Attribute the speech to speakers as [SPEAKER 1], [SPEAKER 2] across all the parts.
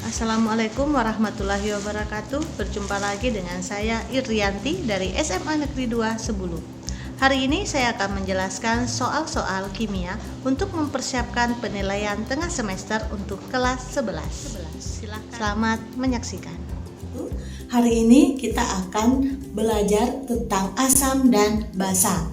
[SPEAKER 1] Assalamualaikum warahmatullahi wabarakatuh. Berjumpa lagi dengan saya Irianti dari SMA Negeri 2 Sebulu. Hari ini saya akan menjelaskan soal-soal kimia untuk mempersiapkan penilaian tengah semester untuk kelas 11. Silakan. Selamat menyaksikan.
[SPEAKER 2] Hari ini kita akan belajar tentang asam dan basa.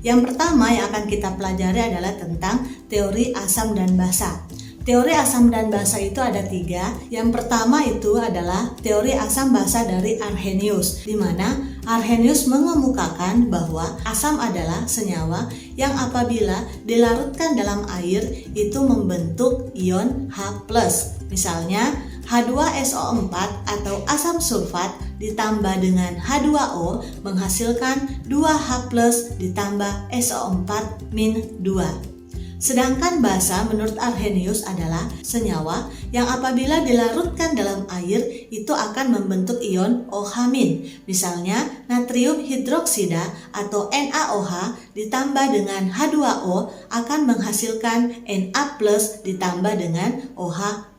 [SPEAKER 2] Yang pertama yang akan kita pelajari adalah tentang teori asam dan basa. Teori asam dan basa itu ada 3. Yang pertama itu adalah teori asam basa dari Arrhenius, di mana Arrhenius mengemukakan bahwa asam adalah senyawa yang apabila dilarutkan dalam air itu membentuk ion H+. Misalnya H2SO4 atau asam sulfat ditambah dengan H2O menghasilkan 2H+ ditambah SO4-2. Sedangkan basa menurut Arrhenius adalah senyawa yang apabila dilarutkan dalam air itu akan membentuk ion OH-. Misalnya natrium hidroksida atau NaOH ditambah dengan H2O akan menghasilkan Na+ ditambah dengan OH-.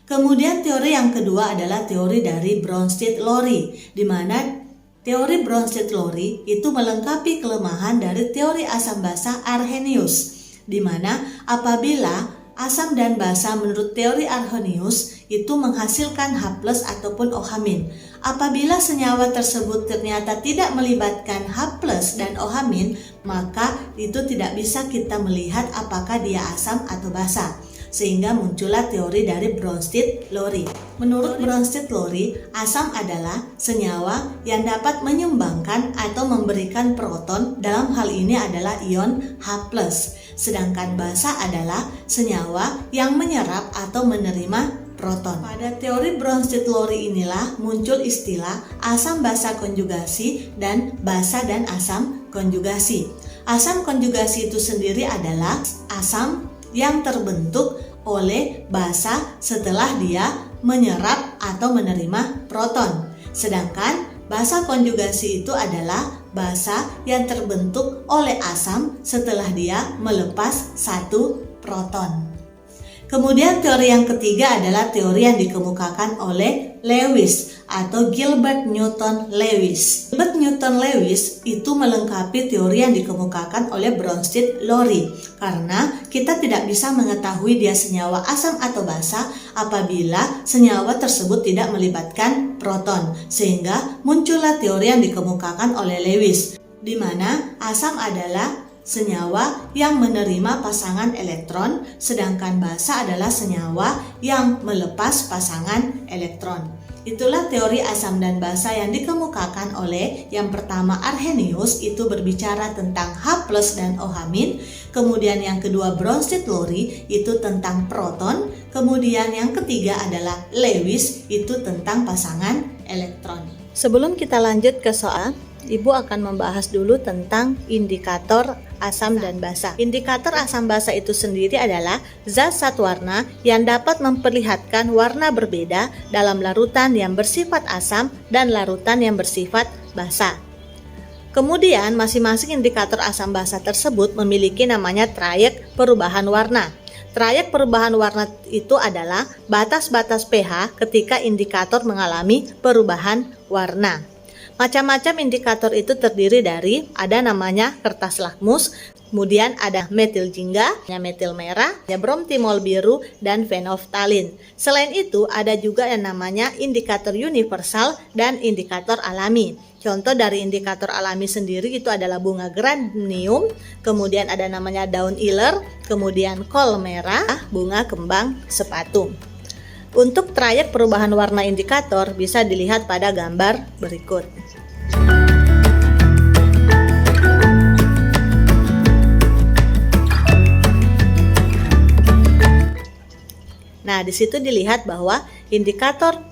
[SPEAKER 2] Kemudian teori yang kedua adalah teori dari Bronsted-Lowry, di mana teori Bronsted-Lowry itu melengkapi kelemahan dari teori asam basa Arrhenius, di mana apabila asam dan basa menurut teori Arrhenius itu menghasilkan H+ ataupun OH-. Apabila senyawa tersebut ternyata tidak melibatkan H+ dan OH-, maka itu tidak bisa kita melihat apakah dia asam atau basa. Sehingga muncullah teori dari Bronsted-Lowry. Menurut Bronsted-Lowry, asam adalah senyawa yang dapat menyumbangkan atau memberikan proton, dalam hal ini adalah ion H+. Sedangkan basa adalah senyawa yang menyerap atau menerima proton. Pada teori Bronsted-Lowry inilah muncul istilah asam basa konjugasi dan basa dan asam konjugasi. Asam konjugasi itu sendiri adalah asam yang terbentuk oleh basa setelah dia menyerap atau menerima proton. Sedangkan basa konjugasi itu adalah basa yang terbentuk oleh asam setelah dia melepas satu proton. Kemudian teori yang ketiga adalah teori yang dikemukakan oleh Lewis atau Gilbert Newton Lewis. Gilbert Newton Lewis itu melengkapi teori yang dikemukakan oleh Bronsted-Lowry, karena kita tidak bisa mengetahui dia senyawa asam atau basa apabila senyawa tersebut tidak melibatkan proton, sehingga muncullah teori yang dikemukakan oleh Lewis, di mana asam adalah senyawa yang menerima pasangan elektron, sedangkan basa adalah senyawa yang melepas pasangan elektron. Itulah teori asam dan basa yang dikemukakan oleh yang pertama Arrhenius, itu berbicara tentang H+ dan OH-. Kemudian yang kedua Bronsted-Lowry itu tentang proton. Kemudian yang ketiga adalah Lewis, itu tentang pasangan elektron.
[SPEAKER 1] Sebelum kita lanjut ke soal, Ibu akan membahas dulu tentang indikator asam dan basa. Indikator asam basa itu sendiri adalah zat satu warna yang dapat memperlihatkan warna berbeda dalam larutan yang bersifat asam dan larutan yang bersifat basa. Kemudian masing-masing indikator asam basa tersebut memiliki namanya trayek perubahan warna. Trayek perubahan warna itu adalah batas-batas pH ketika indikator mengalami perubahan warna. Macam-macam indikator itu terdiri dari, ada namanya kertas lakmus, kemudian ada metil jingga, metil merah, bromtimol biru, dan fenolftalin. Selain itu ada juga yang namanya indikator universal dan indikator alami. Contoh dari indikator alami sendiri itu adalah bunga geranium, kemudian ada namanya daun iler, kemudian kol merah, bunga kembang sepatu. Untuk trayek perubahan warna indikator bisa dilihat pada gambar berikut. Nah, di situ dilihat bahwa indikator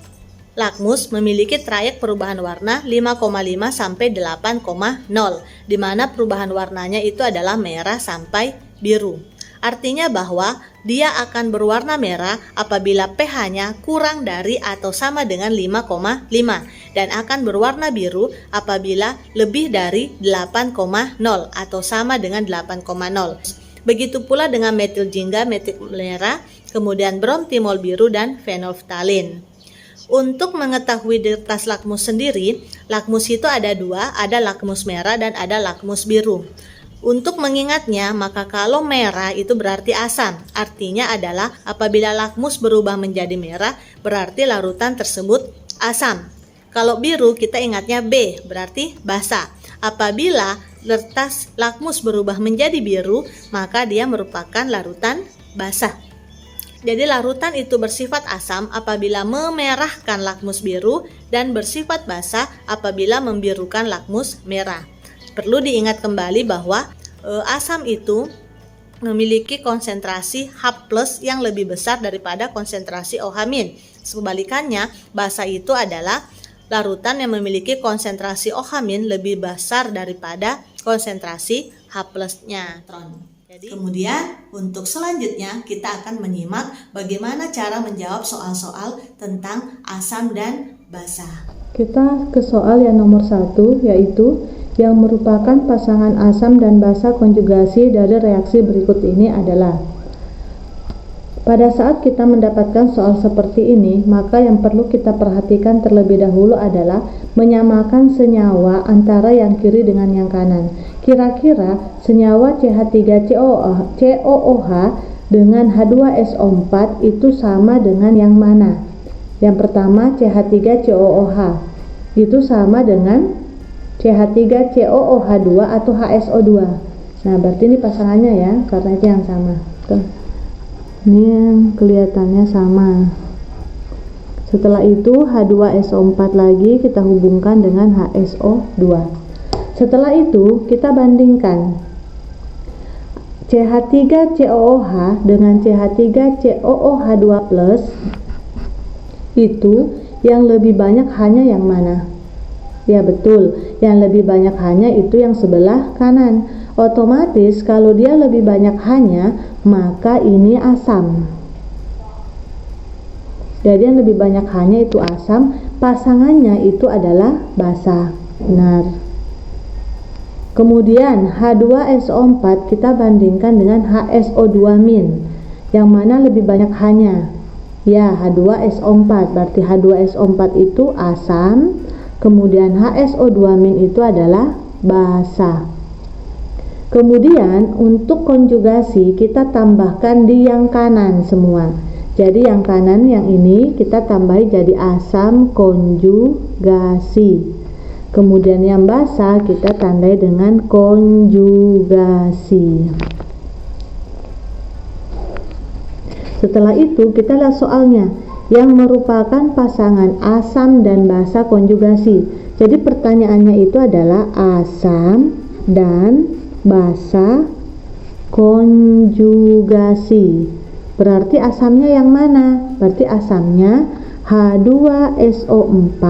[SPEAKER 1] lakmus memiliki trayek perubahan warna 5,5 sampai 8,0, di mana perubahan warnanya itu adalah merah sampai biru. Artinya bahwa dia akan berwarna merah apabila pH-nya kurang dari atau sama dengan 5,5 dan akan berwarna biru apabila lebih dari 8,0 atau sama dengan 8,0. Begitu pula dengan metil jingga, metil merah, kemudian bromtimol biru dan fenolftalin. Untuk mengetahui di kertas lakmus sendiri, lakmus itu ada dua, ada lakmus merah dan ada lakmus biru. Untuk mengingatnya, maka kalau merah itu berarti asam. Artinya adalah apabila lakmus berubah menjadi merah, berarti larutan tersebut asam. Kalau biru, kita ingatnya B, berarti basa. Apabila kertas lakmus berubah menjadi biru, maka dia merupakan larutan basa. Jadi larutan itu bersifat asam apabila memerahkan lakmus biru dan bersifat basa apabila membirukan lakmus merah. Perlu diingat kembali bahwa asam itu memiliki konsentrasi H+ yang lebih besar daripada konsentrasi OH-. Sebalikannya, basa itu adalah larutan yang memiliki konsentrasi OH- lebih besar daripada konsentrasi H+-nya.
[SPEAKER 2] Kemudian untuk selanjutnya kita akan menyimak bagaimana cara menjawab soal-soal tentang asam dan basa.
[SPEAKER 3] Kita ke soal yang nomor 1, yaitu yang merupakan pasangan asam dan basa konjugasi dari reaksi berikut ini adalah. Pada saat kita mendapatkan soal seperti ini, maka yang perlu kita perhatikan terlebih dahulu adalah menyamakan senyawa antara yang kiri dengan yang kanan. Kira-kira senyawa CH3COOH dengan H2SO4 itu sama dengan yang mana? Yang pertama, CH3COOH itu sama dengan CH3COOH2 atau HSO2. Nah, berarti ini pasangannya ya, karena itu yang sama. Tuh. Ini yang kelihatannya sama. Setelah itu H2SO4 lagi kita hubungkan dengan HSO2. Setelah itu kita bandingkan CH3COOH dengan CH3COOH2+, itu yang lebih banyak hanya yang mana? Ya betul, yang lebih banyak hanya itu yang sebelah kanan. Otomatis kalau dia lebih banyak hanya, maka ini asam. Jadi yang lebih banyak hanya itu asam, pasangannya itu adalah basa. Benar. Kemudian H2SO4 kita bandingkan dengan HSO2-. Yang mana lebih banyak hanya? Ya, H2SO4. Berarti H2SO4 itu asam. Kemudian HSO2- itu adalah basa. Kemudian untuk konjugasi kita tambahkan di yang kanan semua. Jadi yang kanan yang ini kita tambahi jadi asam konjugasi. Kemudian yang basa kita tandai dengan konjugasi. Setelah itu kita lihat soalnya yang merupakan pasangan asam dan basa konjugasi. Jadi pertanyaannya itu adalah asam dan basa konjugasi. Berarti asamnya yang mana? Berarti asamnya H2SO4,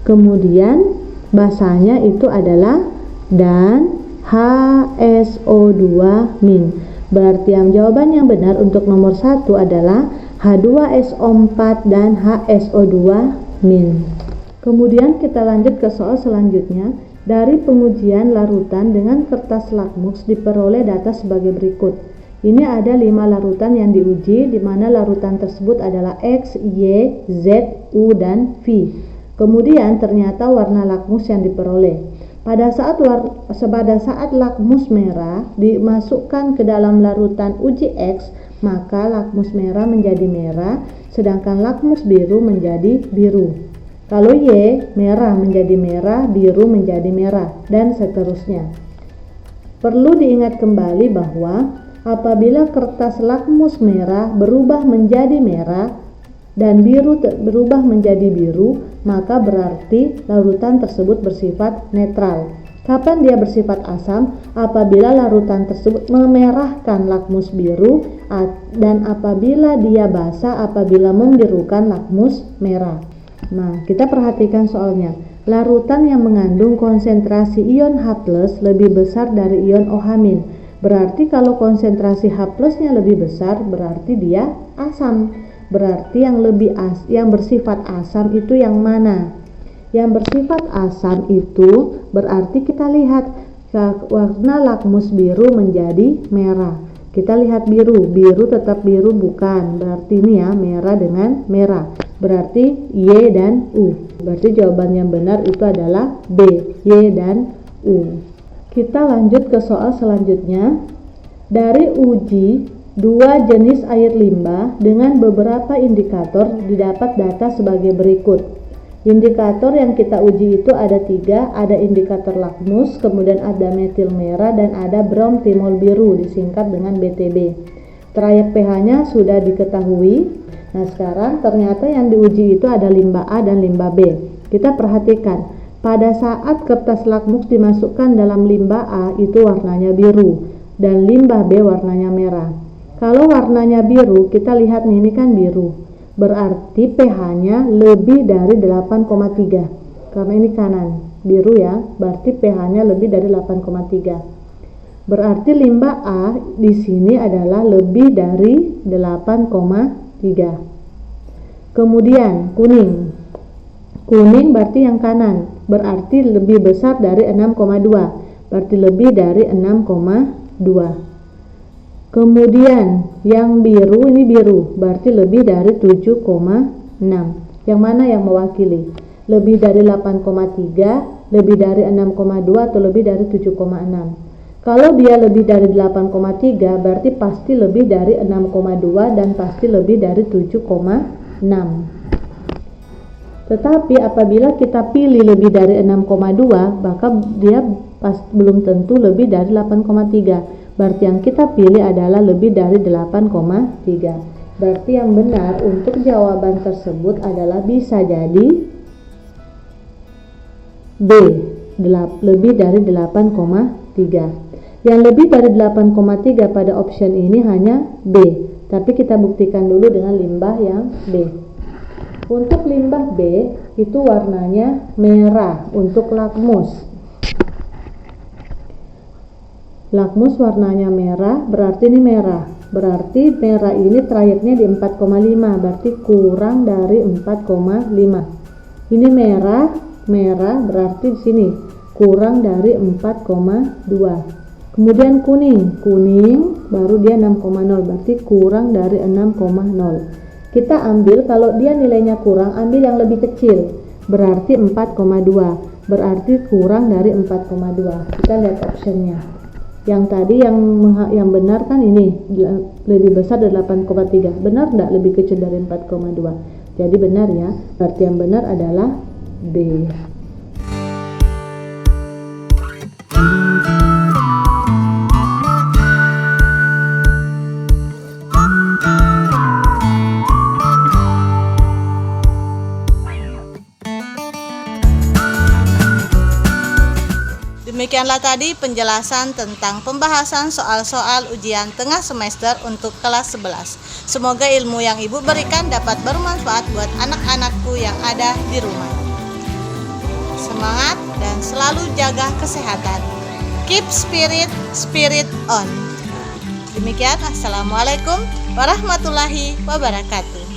[SPEAKER 3] kemudian basanya itu adalah dan HSO2-. Berarti yang jawaban yang benar untuk nomor 1 adalah H2SO4 dan HSO2-. Kemudian kita lanjut ke soal selanjutnya. Dari pengujian larutan dengan kertas lakmus diperoleh data sebagai berikut. Ini ada 5 larutan yang diuji, di mana larutan tersebut adalah X, Y, Z, U, dan V. Kemudian ternyata warna lakmus yang diperoleh. Pada saat lakmus merah dimasukkan ke dalam larutan uji X, maka lakmus merah menjadi merah, sedangkan lakmus biru menjadi biru. Kalau Y, merah menjadi merah, biru menjadi merah, dan seterusnya. Perlu diingat kembali bahwa apabila kertas lakmus merah berubah menjadi merah dan biru berubah menjadi biru, maka berarti larutan tersebut bersifat netral. Kapan dia bersifat asam? Apabila larutan tersebut memerahkan lakmus biru dan apabila dia basa apabila membirukan lakmus merah. Nah, kita perhatikan soalnya. Larutan yang mengandung konsentrasi ion H+ lebih besar dari ion OH-. Berarti kalau konsentrasi H plusnya lebih besar berarti dia asam. Berarti yang bersifat asam itu yang mana? Yang bersifat asam itu berarti kita lihat warna lakmus biru menjadi merah. Kita lihat biru tetap biru bukan, berarti ini ya merah dengan merah, berarti Y dan U. Berarti jawaban yang benar itu adalah B, Y dan U. Kita lanjut ke soal selanjutnya. Dari uji 2 jenis air limbah dengan beberapa indikator didapat data sebagai berikut. Indikator yang kita uji itu ada 3, ada indikator lakmus, kemudian ada metil merah, dan ada brom timol biru disingkat dengan BTB. Trayek pH-nya sudah diketahui. Nah sekarang ternyata yang diuji itu ada limbah A dan limbah B. Kita perhatikan, pada saat kertas lakmus dimasukkan dalam limbah A itu warnanya biru dan limbah B warnanya merah. Kalau warnanya biru, kita lihat nih, ini kan biru. Berarti pH-nya lebih dari 8,3. Karena ini kanan, biru ya, berarti pH-nya lebih dari 8,3. Berarti limbah A di sini adalah lebih dari 8,3. Kemudian kuning. Kuning berarti yang kanan, berarti lebih besar dari 6,2. Berarti lebih dari 6,2. Kemudian yang biru, ini biru, berarti lebih dari 7,6. Yang mana yang mewakili? Lebih dari 8,3, lebih dari 6,2 atau lebih dari 7,6? Kalau dia lebih dari 8,3 berarti pasti lebih dari 6,2 dan pasti lebih dari 7,6. Tetapi apabila kita pilih lebih dari 6,2 maka dia belum tentu lebih dari 8,3. Berarti yang kita pilih adalah lebih dari 8,3. Berarti yang benar untuk jawaban tersebut adalah bisa jadi B, lebih dari 8,3. Yang lebih dari 8,3 pada option ini hanya B. Tapi kita buktikan dulu dengan limbah yang B. Untuk limbah B itu warnanya merah untuk lakmus. Lakmus warnanya merah, berarti ini merah. Berarti merah ini trayeknya di 4,5, berarti kurang dari 4,5. Ini merah berarti di sini kurang dari 4,2. Kemudian kuning baru dia 6,0, berarti kurang dari 6,0. Kita ambil kalau dia nilainya kurang, ambil yang lebih kecil, berarti 4,2. Berarti kurang dari 4,2. Kita lihat optionnya. Yang tadi yang benar kan ini lebih besar dari 8,3. Benar enggak lebih kecil dari 4,2? Jadi benar ya. Berarti yang benar adalah B.
[SPEAKER 1] Demikianlah tadi penjelasan tentang pembahasan soal-soal ujian tengah semester untuk kelas 11. Semoga ilmu yang Ibu berikan dapat bermanfaat buat anak-anakku yang ada di rumah. Semangat dan selalu jaga kesehatan. Keep spirit on. Demikian, Assalamualaikum warahmatullahi wabarakatuh.